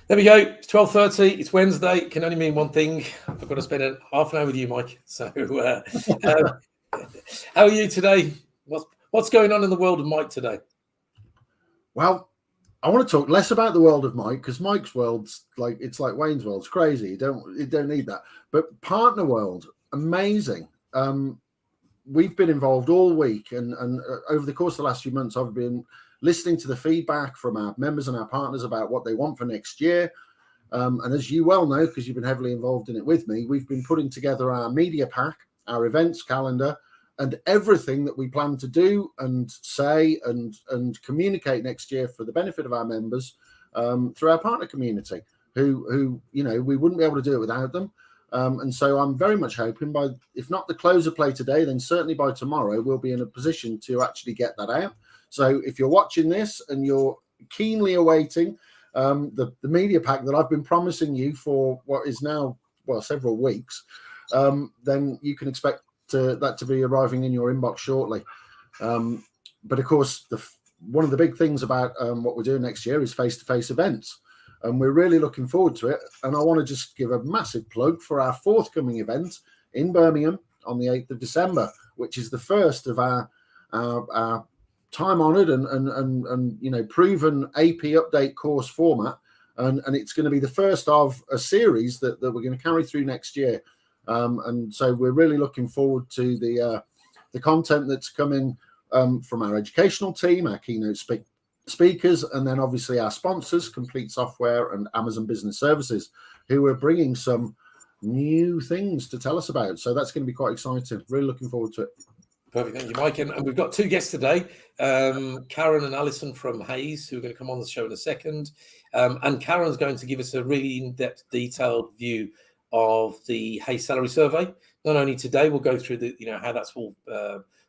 There we go. It's 12:30. It's Wednesday. It can only mean one thing. I've got to spend half an hour with you, Mike. So, how are you today? What's going on in the world of Mike today? Well, I want to talk less about the world of Mike, because Mike's world's like Wayne's world. It's crazy. You don't need that. But partner world, amazing. We've been involved all week, and over the course of the last few months, I've been listening to the feedback from our members and our partners about what they want for next year. And as you well know, because you've been heavily involved in it with me, we've been putting together our media pack, our events calendar, and everything that we plan to do and say and communicate next year for the benefit of our members through our partner community, who we wouldn't be able to do it without them. And so I'm very much hoping by, if not the close of play today, then certainly by tomorrow, we'll be in a position to actually get that out. So if you're watching this and you're keenly awaiting the media pack that I've been promising you for what is now, several weeks, then you can expect that to be arriving in your inbox shortly. But of course, one of the big things about what we're doing next year is face-to-face events. And we're really looking forward to it. And I want to just give a massive plug for our forthcoming event in Birmingham on the 8th of December, which is the first of our time-honoured and proven AP update course format. And it's going to be the first of a series that we're going to carry through next year. And so we're really looking forward to the content that's coming from our educational team, our keynote speakers, and then obviously our sponsors, Complete Software and Amazon Business Services, who are bringing some new things to tell us about. So that's going to be quite exciting. Really looking forward to it. Perfect. Thank you, Mike. And we've got two guests today, Karen and Alison from Hayes, who are going to come on the show in a second. And Karen's going to give us a really in-depth, detailed view of the Hayes Salary Survey. Not only today, we'll go through how that's all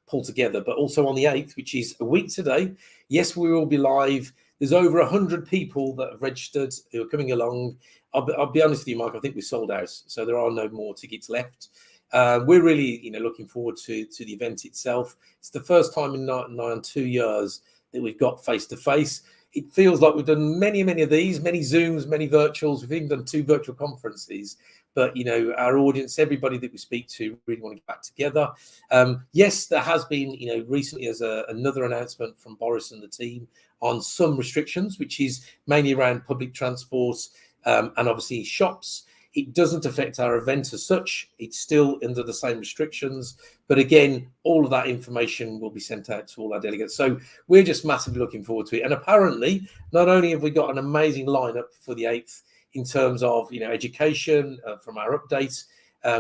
pulled together, but also on the 8th, which is a week today. Yes, we will be live. There's over 100 people that have registered who are coming along. I'll be honest with you, Mike, I think we're sold out, so there are no more tickets left. We're really, looking forward to the event itself. It's the first time in 2 years that we've got face-to-face. It feels like we've done many of these, many Zooms, many virtuals. We've even done 2 virtual conferences. But, our audience, everybody that we speak to, really want to get back together. Yes, there has been, recently as another announcement from Boris and the team on some restrictions, which is mainly around public transport and obviously shops. It doesn't affect our event as such. It's still under the same restrictions. But again, all of that information will be sent out to all our delegates. So we're just massively looking forward to it. And apparently, not only have we got an amazing lineup for the 8th in terms of, education from our updates,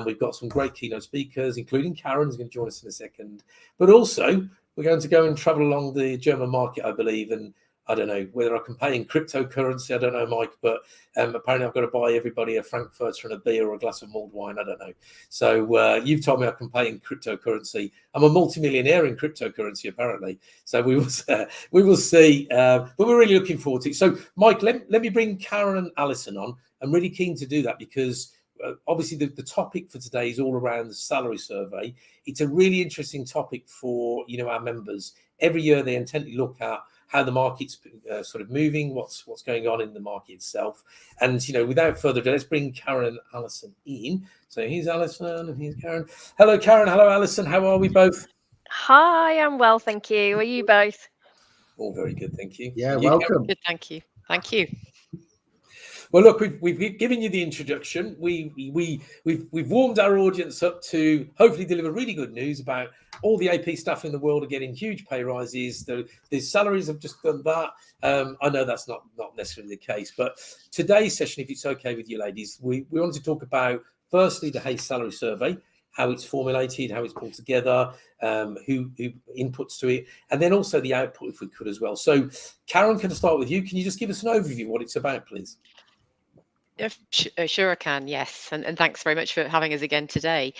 we've got some great keynote speakers, including Karen, who's going to join us in a second. But also, we're going to go and travel along the German market, I believe, and I don't know whether I can pay in cryptocurrency. I don't know, Mike, but apparently I've got to buy everybody a Frankfurter and a beer or a glass of mulled wine. I don't know. So you've told me I can pay in cryptocurrency. I'm a multimillionaire in cryptocurrency, apparently. So we will see. But we're really looking forward to it. So, Mike, let me bring Karen and Alison on. I'm really keen to do that because obviously the topic for today is all around the salary survey. It's a really interesting topic for, our members. Every year they intently look at how the market's sort of moving, what's going on in the market itself. And, without further ado, let's bring Karen and Alison in. So here's Alison and here's Karen. Hello, Karen. Hello, Alison. How are we both? Hi, I'm well, thank you. Are you both? All very good, thank you. Yeah, welcome. Good, thank you. Thank you. Well, look, we've given you the introduction. We've warmed our audience up to hopefully deliver really good news about all the AP staff in the world are getting huge pay rises. The salaries have just done that. I know that's not necessarily the case, but today's session, if it's okay with you ladies, we wanted to talk about firstly the Hayes Salary Survey, how it's formulated, how it's pulled together, who inputs to it, and then also the output if we could as well. So Karen, can I start with you? Can you just give us an overview of what it's about, please? Sure I can, yes. And thanks very much for having us again today.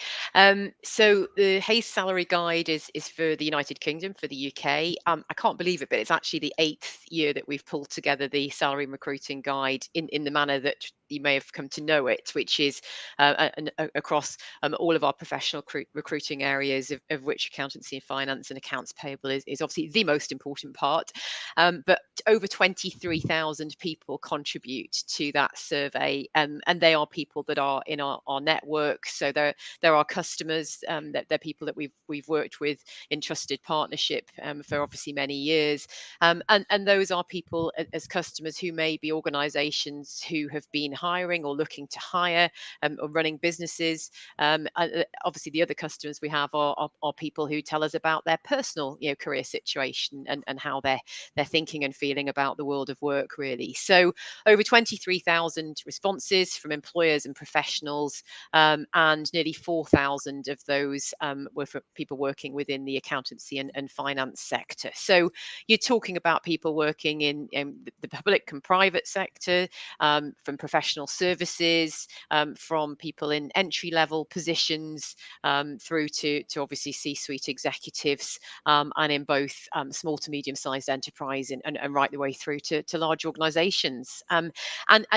So the Hayes Salary Guide is for the United Kingdom, for the UK. I can't believe it, but it's actually the 8th year that we've pulled together the Salary and Recruiting Guide in the manner that you may have come to know it, which is across all of our professional recruiting areas, of which accountancy and finance and accounts payable is obviously the most important part. But over 23,000 people contribute to that survey, and they are people that are in our network. So they're our customers, they're people that we've worked with in trusted partnership for obviously many years, and those are people as customers who may be organisations who have been hiring or looking to hire, or running businesses. Obviously, the other customers we have are people who tell us about their personal, career situation and how they're thinking and feeling about the world of work, really. So over 23,000 responses from employers and professionals, and nearly 4,000 of those were for people working within the accountancy and finance sector. So you're talking about people working in the public and private sector, from professional services, from people in entry-level positions, through to obviously C-suite executives, and in both small to medium-sized enterprise and right the way through to large organisations. And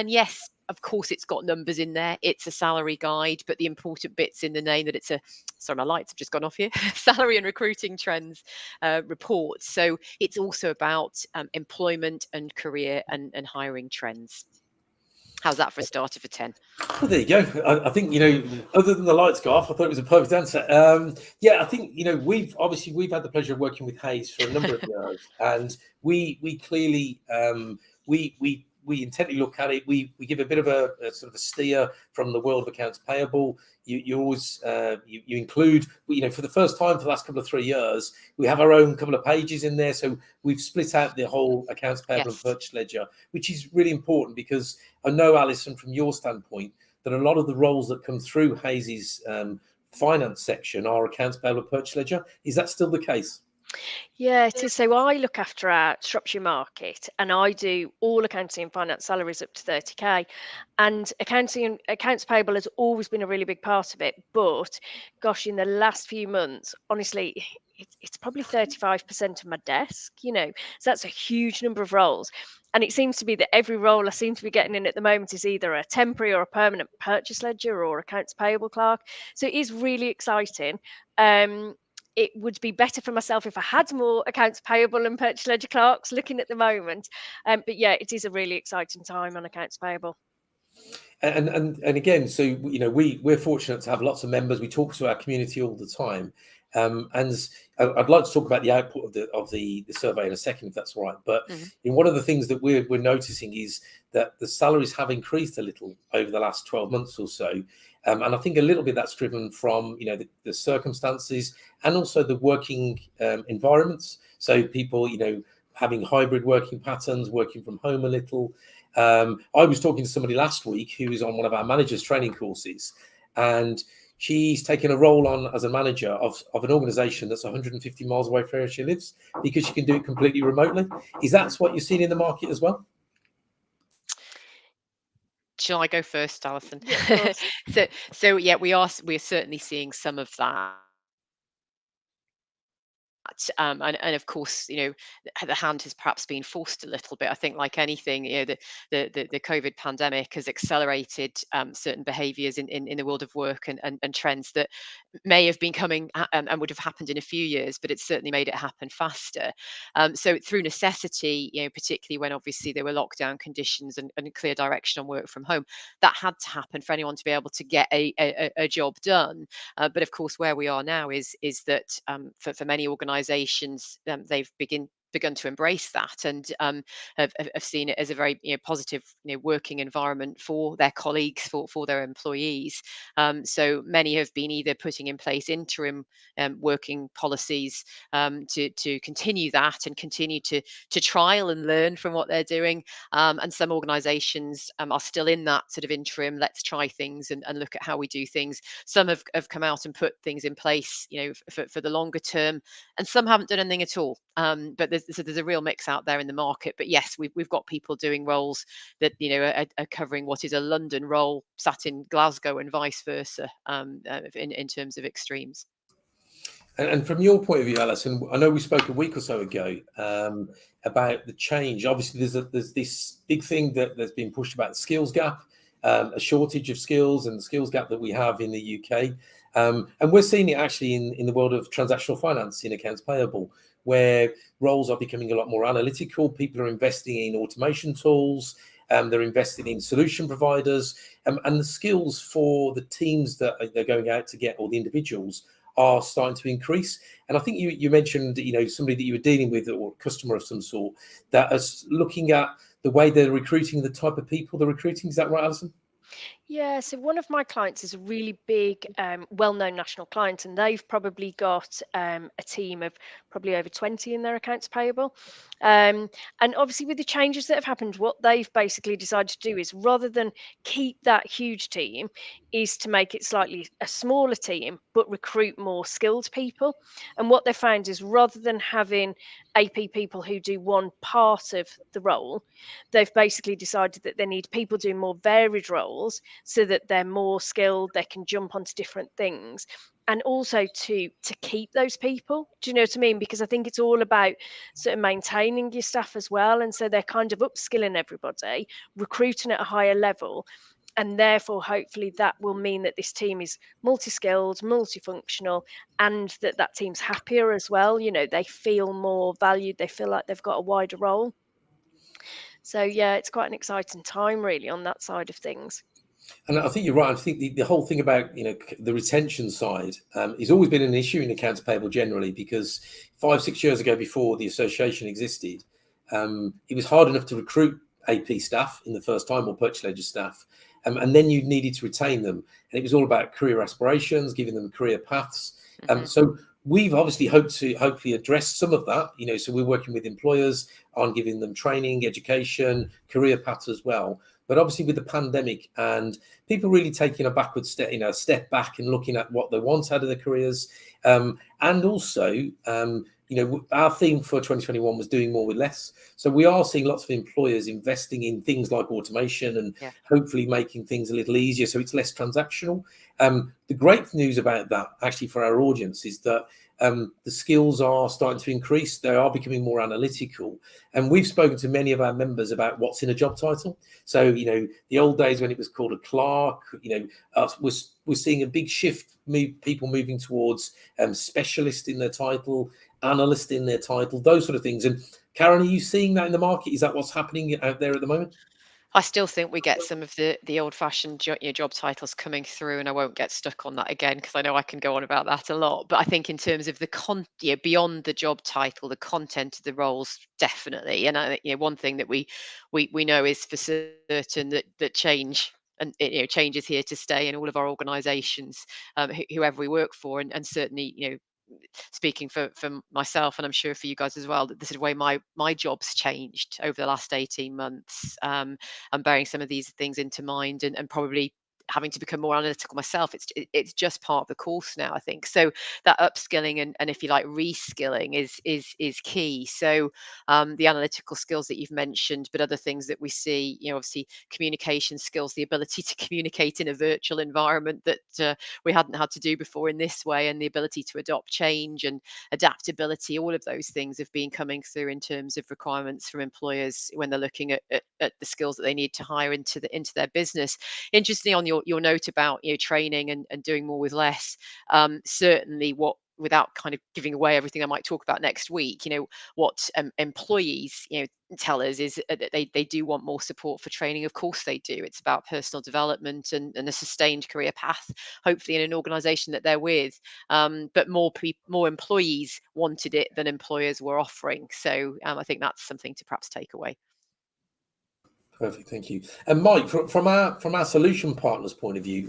yes, of course, it's got numbers in there. It's a salary guide, but the important bit's in the name that it's a, sorry, my lights have just gone off here, salary and recruiting trends report. So it's also about employment and career and hiring trends. How's that for a starter for 10? Well, there you go. I think, other than the lights go off, I thought it was a perfect answer. Yeah, I think, we've had the pleasure of working with Hays for a number of years, and we clearly, we intently look at it. We give a bit of a sort of a steer from the world of accounts payable. You always you include, for the first time for the last couple of 3 years, we have our own couple of pages in there. So we've split out the whole accounts payable and purchase ledger, which is really important, because I know, Alison, from your standpoint, that a lot of the roles that come through Hays's finance section are accounts payable and purchase ledger. Is that still the case? Yeah, it is. So I look after our Shropshire market, and I do all accounting and finance salaries up to 30k. And accounting and accounts payable has always been a really big part of it. But gosh, in the last few months, honestly, it's probably 35% of my desk, So that's a huge number of roles. And it seems to be that every role I seem to be getting in at the moment is either a temporary or a permanent purchase ledger or accounts payable clerk. So it is really exciting. It would be better for myself if I had more accounts payable and purchase ledger clerks looking at the moment. But yeah, it is a really exciting time on accounts payable. And again, so we're fortunate to have lots of members. We talk to our community all the time, and I'd like to talk about the output of the survey in a second, if that's all right. But one of the things that we're noticing is that the salaries have increased a little over the last 12 months or so, and I think a little bit that's driven from the circumstances and also the working environments. So people having hybrid working patterns, working from home a little. I was talking to somebody last week who was on one of our managers training courses, and she's taken a role on as a manager of an organization that's 150 miles away from where she lives, because she can do it completely remotely. Is that what you're seeing in the market as well? Shall I go first, Alison? Yeah, of course. So yeah, we're certainly seeing some of that. And of course, the hand has perhaps been forced a little bit. I think, like anything, the COVID pandemic has accelerated certain behaviours in the world of work and trends that may have been coming and would have happened in a few years, but it's certainly made it happen faster. So through necessity, particularly when obviously there were lockdown conditions and clear direction on work from home, that had to happen for anyone to be able to get a job done. But of course, where we are now is that for many organisations, they've begun to embrace that and have seen it as a very positive working environment for their colleagues, for their employees. So many have been either putting in place interim working policies to continue that and continue to trial and learn from what they're doing. And some organisations are still in that sort of interim, let's try things and look at how we do things. Some have come out and put things in place for the longer term, and some haven't done anything at all. But there's a real mix out there in the market. But yes, we've got people doing roles that are covering what is a London role sat in Glasgow and vice versa, in terms of extremes. And from your point of view, Alison, I know we spoke a week or so ago about the change. Obviously, there's this big thing that's been pushed about the skills gap, a shortage of skills and the skills gap that we have in the UK. And we're seeing it actually in the world of transactional finance in accounts payable, where roles are becoming a lot more analytical. People are investing in automation tools, they're investing in solution providers, and the skills for the teams that they're going out to get, or the individuals, are starting to increase. And I think you mentioned, somebody that you were dealing with, or a customer of some sort, that is looking at the way they're recruiting, the type of people they're recruiting. Is that right, Alison? Yeah, so one of my clients is a really big, well-known national client, and they've probably got a team of probably over 20 in their accounts payable. And obviously, with the changes that have happened, what they've basically decided to do is, rather than keep that huge team, is to make it slightly a smaller team, but recruit more skilled people. And what they found is, rather than having AP people who do one part of the role, they've basically decided that they need people doing more varied roles, so that they're more skilled, they can jump onto different things, and also to keep those people. Do you know what I mean? Because I think it's all about sort of maintaining your staff as well. And so they're kind of upskilling everybody, recruiting at a higher level. And therefore, hopefully, that will mean that this team is multi-skilled, multifunctional, and that team's happier as well. They feel more valued, they feel like they've got a wider role. So yeah, it's quite an exciting time really on that side of things. And I think you're right. I think the whole thing about the retention side has always been an issue in accounts payable generally, because 5-6 years ago, before the association existed, it was hard enough to recruit AP staff in the first time, or purchase ledger staff, and then you needed to retain them. And it was all about career aspirations, giving them career paths. So we've obviously hoped to hopefully address some of that. So we're working with employers on giving them training, education, career paths as well. But obviously, with the pandemic and people really taking a backward step, step back and looking at what they want out of their careers, and also, our theme for 2021 was doing more with less. So we are seeing lots of employers investing in things like automation and hopefully making things a little easier, so it's less transactional. The great news about that, actually, for our audience, is that the skills are starting to increase. They are becoming more analytical, and we've spoken to many of our members about what's in a job title. So the old days when it was called a clerk, we're seeing a big shift, people moving towards specialist in their title, analyst in their title, those sort of things. And Karen, are you seeing that in the market? Is that what's happening out there at the moment? I still think we get some of the old-fashioned job titles coming through, and I won't get stuck on that again, because I know I can go on about that a lot. But I think in terms of the beyond the job title, the content of the roles, definitely. And one thing that we know is for certain that change, and change is here to stay in all of our organisations, whoever we work for, and certainly speaking for myself, and I'm sure for you guys as well, that this is the way my job's changed over the last 18 months. I'm bearing some of these things into mind, and probably having to become more analytical myself. It's just part of the course now, I think. So that upskilling and if you like reskilling is key. So the analytical skills that you've mentioned, but other things that we see, obviously communication skills, the ability to communicate in a virtual environment that we hadn't had to do before in this way, and the ability to adopt change and adaptability. All of those things have been coming through in terms of requirements from employers when they're looking at the skills that they need to hire into their business. Interestingly, on your note about training and doing more with less, certainly without kind of giving away everything I might talk about next week, what employees tell us is that they do want more support for training. Of course they do. It's about personal development and a sustained career path, hopefully in an organization that they're with. But more employees wanted it than employers were offering. So I think that's something to perhaps take away. Perfect, thank you. And Mike, from our solution partners' point of view,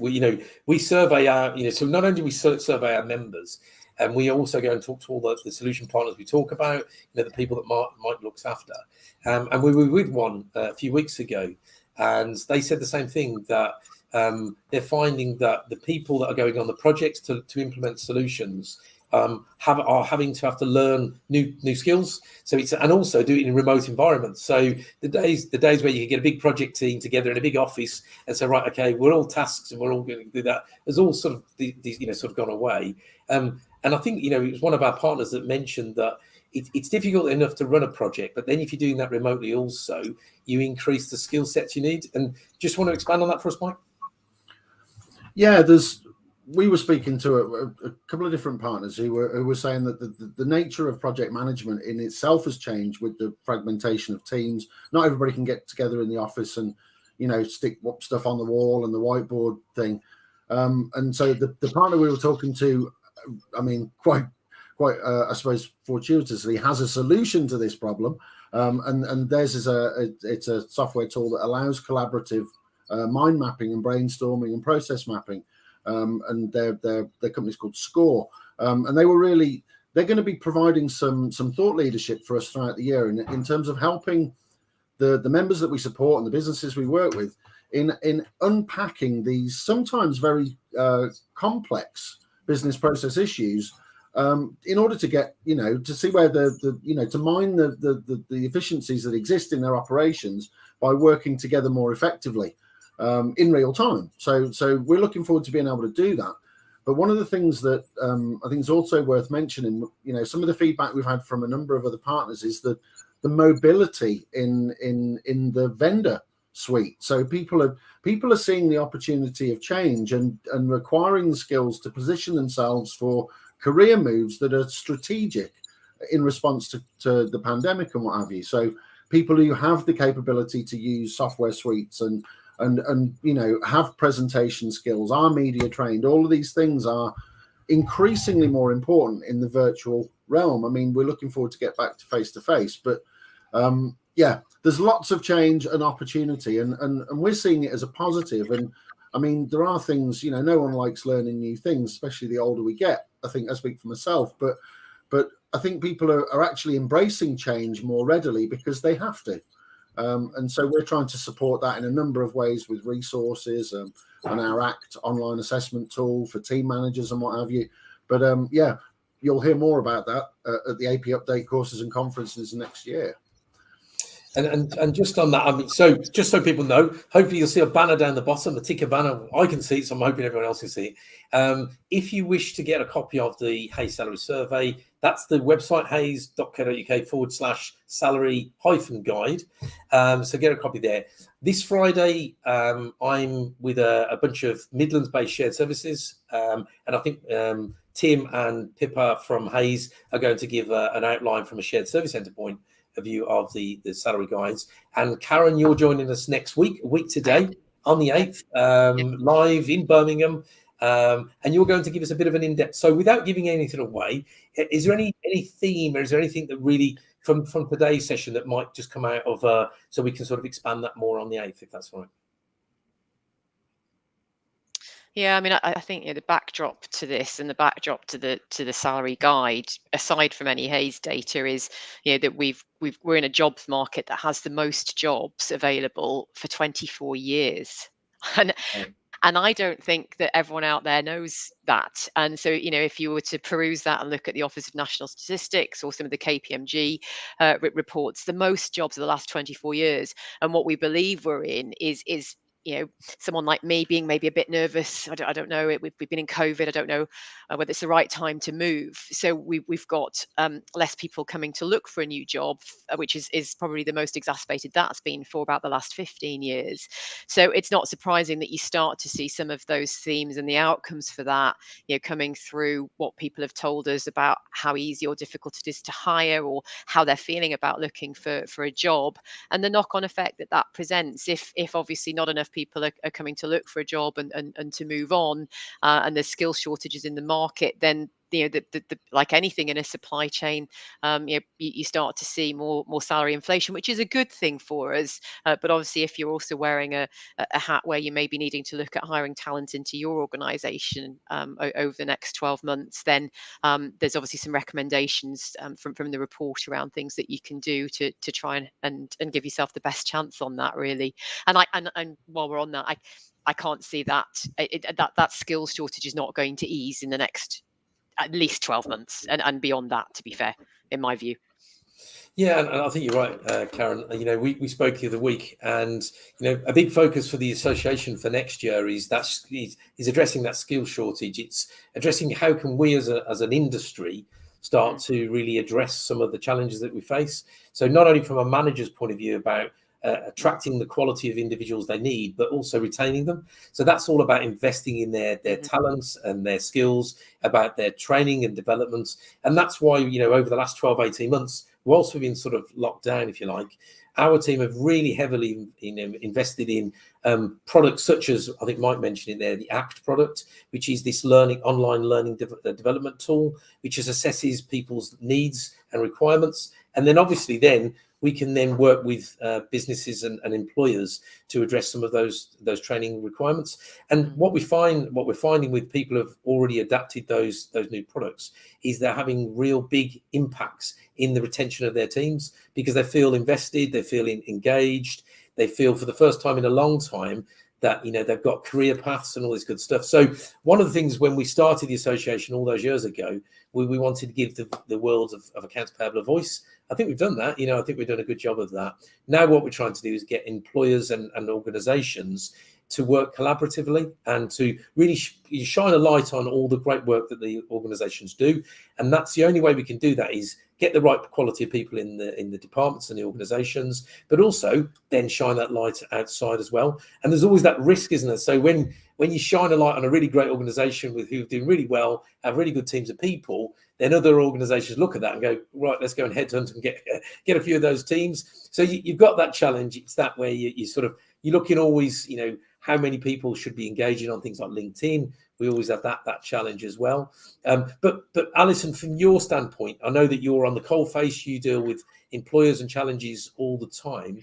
we survey our, so not only do we survey our members, and we also go and talk to all the solution partners we talk about, the people that Mike looks after. And we were with one a few weeks ago, and they said the same thing, that they're finding that the people that are going on the projects to implement solutions are having to learn new skills. So and also do it in remote environments. So the days where you can get a big project team together in a big office and say, right, okay, we're all tasks and we're all going to do that, has all sort of sort of gone away. And I think it was one of our partners that mentioned that it's difficult enough to run a project, but then if you're doing that remotely also, you increase the skill sets you need. And just want to expand on that for us, Mike? Yeah, we were speaking to a couple of different partners who were saying that the nature of project management in itself has changed with the fragmentation of teams. Not everybody can get together in the office and, stick stuff on the wall and the whiteboard thing. And so the partner we were talking to, I mean, quite, I suppose, fortuitously, has a solution to this problem. And theirs is it's a software tool that allows collaborative mind mapping and brainstorming and process mapping. And their company's called Score. And they're going to be providing some thought leadership for us throughout the year in terms of helping the members that we support and the businesses we work with in unpacking these sometimes very complex business process issues, in order to get, to see where to mine the efficiencies that exist in their operations by working together more effectively in real time. So we're looking forward to being able to do that. But one of the things that I think is also worth mentioning, some of the feedback we've had from a number of other partners is that the mobility in the vendor suite. So people are seeing the opportunity of change and requiring the skills to position themselves for career moves that are strategic in response to the pandemic and what have you. So people who have the capability to use software suites and have presentation skills, are media trained, all of these things are increasingly more important in the virtual realm. I mean, we're looking forward to get back to face, but there's lots of change and opportunity, and we're seeing it as a positive. And I mean, there are things, no one likes learning new things, especially the older we get. I think I speak for myself, but I think people are actually embracing change more readily because they have to. And so we're trying to support that in a number of ways with resources and our ACT online assessment tool for team managers and what have you. But you'll hear more about that at the AP Update courses and conferences next year. And just on that, I mean, so just so people know, hopefully you'll see a banner down the bottom, the ticker banner. I can see it, so I'm hoping everyone else can see it. If you wish to get a copy of the Hayes Salary Survey, that's the website, hayes.co.uk/salary-guide. So get a copy there. This Friday, I'm with a bunch of Midlands-based shared services, and I think Tim and Pippa from Hayes are going to give an outline from a shared service centre point of view of the salary guides. And Karen, you're joining us next week, a week today, on the 8th, live in Birmingham. And you're going to give us a bit of an in-depth. So without giving anything away, is there any theme, or is there anything that really from today's session that might just come out of, so we can sort of expand that more on the 8th, if that's all right? Yeah, I mean, I think the backdrop to this and the backdrop to the salary guide, aside from any Hayes data, is that we're in a jobs market that has the most jobs available for 24 years, and I don't think that everyone out there knows that. And so, if you were to peruse that and look at the Office of National Statistics or some of the KPMG reports, the most jobs of the last 24 years, and what we believe we're in is someone like me being maybe a bit nervous. I don't know. We've been in COVID. I don't know whether it's the right time to move. So we've got less people coming to look for a new job, which is probably the most exacerbated that's been for about the last 15 years. So it's not surprising that you start to see some of those themes and the outcomes for that, coming through what people have told us about how easy or difficult it is to hire, or how they're feeling about looking for a job, and the knock-on effect that presents if obviously not enough people are coming to look for a job and to move on, and there's skill shortages in the market, then like anything in a supply chain, you start to see more salary inflation, which is a good thing for us. But obviously, if you're also wearing a hat where you may be needing to look at hiring talent into your organisation over the next 12 months, then there's obviously some recommendations from the report around things that you can do to try and give yourself the best chance on that, really. And while we're on that, I can't see that that skills shortage is not going to ease in the next at least 12 months and beyond that, to be fair, in my view. Yeah, and I think you're right, Karen. We spoke the other week, and a big focus for the association for next year is addressing that skill shortage. It's addressing how can we as an industry start to really address some of the challenges that we face. So not only from a manager's point of view about attracting the quality of individuals they need, but also retaining them. So that's all about investing in their talents and their skills, about their training and development. And that's why, over the last 12, 18 months, whilst we've been sort of locked down, if you like, our team have really heavily invested in products such as, I think Mike mentioned it there, the ACT product, which is this online learning development tool, which assesses people's needs and requirements. And then obviously then we can then work with businesses and employers to address some of those training requirements. And what we're finding with people who have already adapted those new products is they're having real big impacts in the retention of their teams, because they feel invested, they feel engaged, they feel for the first time in a long time that they've got career paths and all this good stuff. So one of the things when we started the association all those years ago, we wanted to give the world of accounts payable a voice. I think we've done that. I think we've done a good job of that. Now what we're trying to do is get employers and organizations to work collaboratively and to really shine a light on all the great work that the organizations do. And that's the only way we can do that, is get the right quality of people in the departments and the organizations, but also then shine that light outside as well. And there's always that risk, isn't there? So when you shine a light on a really great organization who's doing really well, have really good teams of people, then other organizations look at that and go, right, let's go and headhunt and get a few of those teams. So you've got that challenge. It's that way you're looking always, how many people should be engaging on things like LinkedIn. We always have that challenge as well. But Alison, from your standpoint, I know that you're on the coalface. You deal with employers and challenges all the time.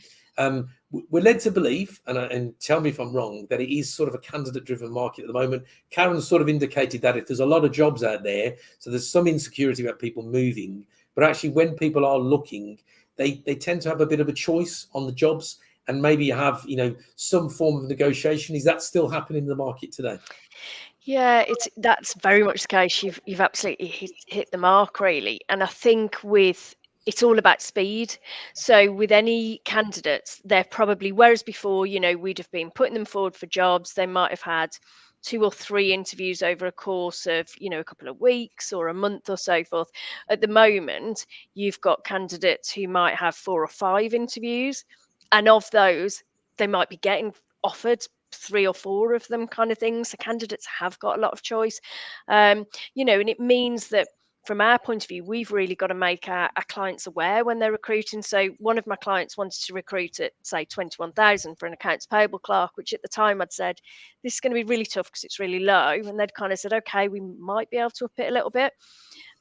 We're led to believe, and tell me if I'm wrong, that it is sort of a candidate-driven market at the moment. Karen sort of indicated that if there's a lot of jobs out there, so there's some insecurity about people moving, but actually when people are looking, they tend to have a bit of a choice on the jobs and maybe have some form of negotiation. Is that still happening in the market today? Yeah, that's very much the case. You've absolutely hit the mark, really. And I think it's all about speed. So with any candidates, they're probably, whereas before, we'd have been putting them forward for jobs, they might have had 2 or 3 interviews over a course of, a couple of weeks or a month or so forth. At the moment, you've got candidates who might have 4 or 5 interviews, and of those, they might be getting offered 3 or 4 of them, kind of things. So candidates have got a lot of choice, and it means that from our point of view, we've really got to make our clients aware when they're recruiting. So one of my clients wanted to recruit at, say, 21,000 for an accounts payable clerk, which at the time I'd said, this is going to be really tough because it's really low. And they'd kind of said, okay, we might be able to up it a little bit.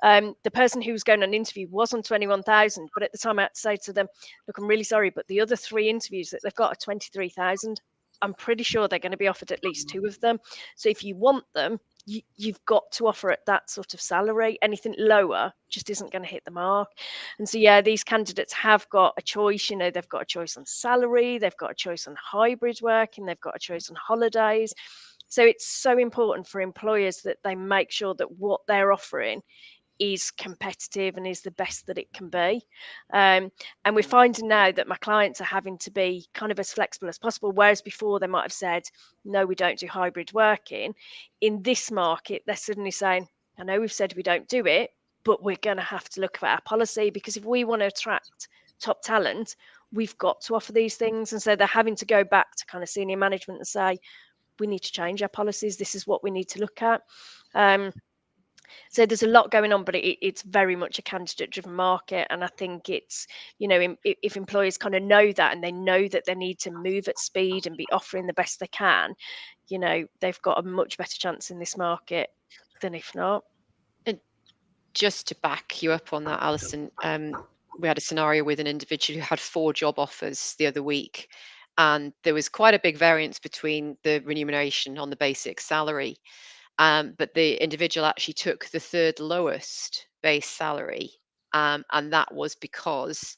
The person who was going on an interview was on 21,000, but at the time I had to say to them, look, I'm really sorry, but the other 3 interviews that they've got are 23,000. I'm pretty sure they're going to be offered at least 2 of them. So if you want them, you've got to offer at that sort of salary. Anything lower just isn't going to hit the mark. And so, yeah, these candidates have got a choice. They've got a choice on salary, they've got a choice on hybrid working, they've got a choice on holidays. So it's so important for employers that they make sure that what they're offering is competitive and is the best that it can be. And we're finding now that my clients are having to be kind of as flexible as possible, whereas before they might have said, no, we don't do hybrid working. In this market, they're suddenly saying, I know we've said we don't do it, but we're going to have to look at our policy, because if we want to attract top talent, we've got to offer these things. And so they're having to go back to kind of senior management and say, we need to change our policies. This is what we need to look at. So there's a lot going on, but it's very much a candidate-driven market, and I think it's, if employers kind of know that, and they know that they need to move at speed and be offering the best they can, they've got a much better chance in this market than if not. And just to back you up on that, Alison, we had a scenario with an individual who had 4 job offers the other week, and there was quite a big variance between the remuneration on the basic salary. But the individual actually took the 3rd lowest base salary, and that was because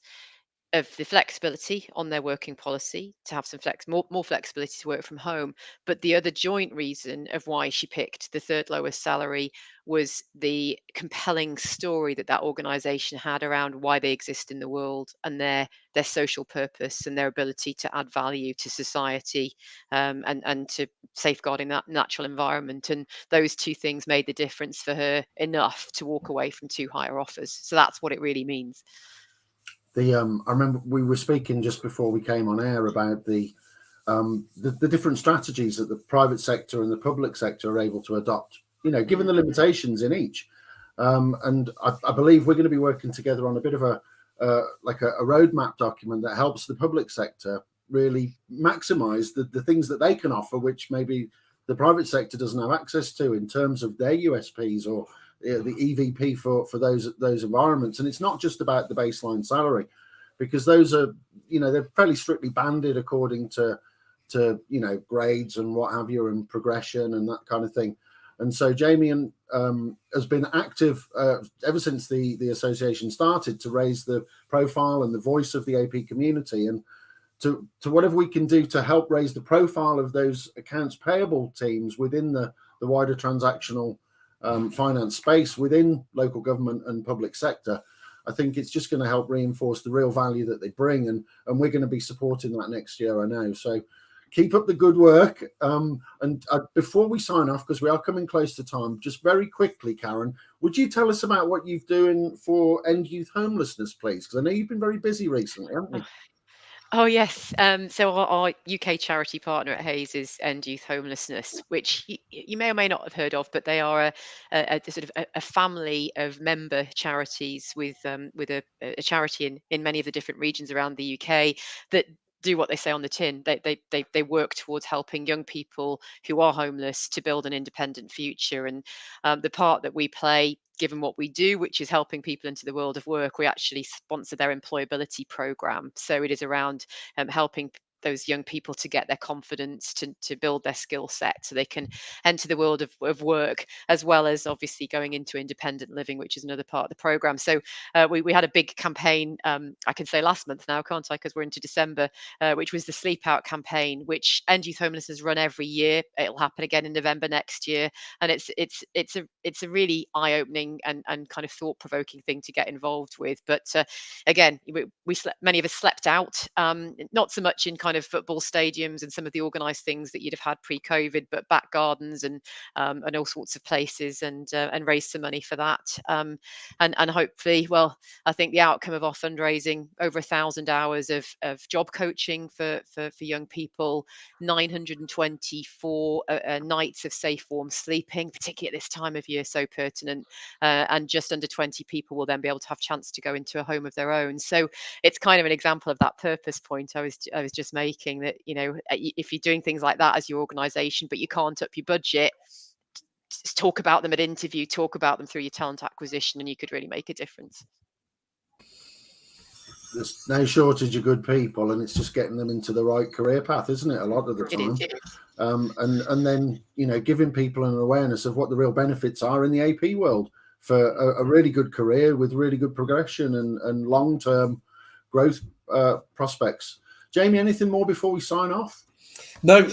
of the flexibility on their working policy, to have some more flexibility to work from home. But the other joint reason of why she picked the third lowest salary was the compelling story that organization had around why they exist in the world, and their social purpose and their ability to add value to society, and to safeguarding that natural environment. And those two things made the difference for her enough to walk away from two higher offers. So that's what it really means. I remember we were speaking just before we came on air about the different strategies that the private sector and the public sector are able to adopt, given the limitations in each. And I believe we're going to be working together on a bit of a roadmap document that helps the public sector really maximize the things that they can offer, which maybe the private sector doesn't have access to in terms of their USPs or the EVP for those environments. And it's not just about the baseline salary, because those are, they're fairly strictly banded according to grades and what have you, and progression and that kind of thing. And so Jamie has been active ever since the association started to raise the profile and the voice of the AP community, and to whatever we can do to help raise the profile of those accounts payable teams within the wider transactional finance space within local government and public sector. I think it's just going to help reinforce the real value that they bring, and we're going to be supporting that next year, I know. So keep up the good work. And before we sign off, because we are coming close to time, just very quickly, Karen, would you tell us about what you're doing for end youth homelessness, please? Because I know you've been very busy recently, haven't you? Oh, yes. So our UK charity partner at Hayes is End Youth Homelessness, which you may or may not have heard of, but they are a sort of a family of member charities with a charity in many of the different regions around the UK that do what they say on the tin. They work towards helping young people who are homeless to build an independent future. And the part that we play, given what we do, which is helping people into the world of work, we actually sponsor their employability program. So it is around helping those young people to get their confidence, to build their skill set so they can enter the world of work, as well as obviously going into independent living, which is another part of the program. So we had a big campaign, I can say last month now, can't I, because we're into December, which was the Sleep Out campaign, which End Youth Homelessness run every year. It'll happen again in November next year, and it's a really eye-opening and kind of thought-provoking thing to get involved with. But again, we slept, many of us slept out, not so much in kind of football stadiums and some of the organised things that you'd have had pre-COVID, but back gardens and all sorts of places, and raised some money for that. And hopefully, well, I think the outcome of our fundraising, over 1,000 hours of job coaching for young people, 924 nights of safe, warm sleeping, particularly at this time of year, so pertinent. And just under 20 people will then be able to have a chance to go into a home of their own. So it's kind of an example of that purpose point I was just making, that if you're doing things like that as your organisation, but you can't up your budget, talk about them at interview, talk about them through your talent acquisition, and you could really make a difference. There's no shortage of good people, and it's just getting them into the right career path, isn't it? A lot of the time. It is. And then giving people an awareness of what the real benefits are in the AP world for a really good career with really good progression and long-term growth prospects. Jamie, anything more before we sign off? No,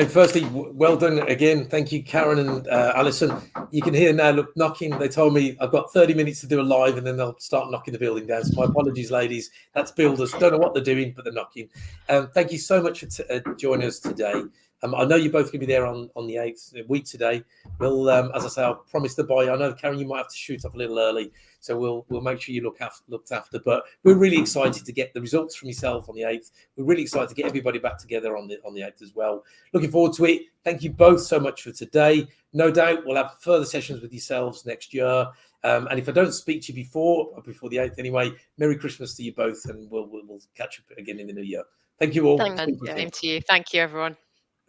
firstly, well done again. Thank you, Karen and Alison. You can hear now, look, knocking. They told me I've got 30 minutes to do a live, and then they'll start knocking the building down. So my apologies, ladies. That's builders. Don't know what they're doing, but they're knocking. Thank you so much for joining us today. I know you're both going to be there on the 8th week today. We'll, as I say, I'll promise to buy. I know, Karen, you might have to shoot off a little early, so we'll make sure you looked after. But we're really excited to get the results from yourself on the 8th. We're really excited to get everybody back together on the 8th as well. Looking forward to it. Thank you both so much for today. No doubt we'll have further sessions with yourselves next year. And if I don't speak to you before the 8th anyway, Merry Christmas to you both, and we'll catch up again in the new year. Thank you all. Thank you. Thank you, everyone.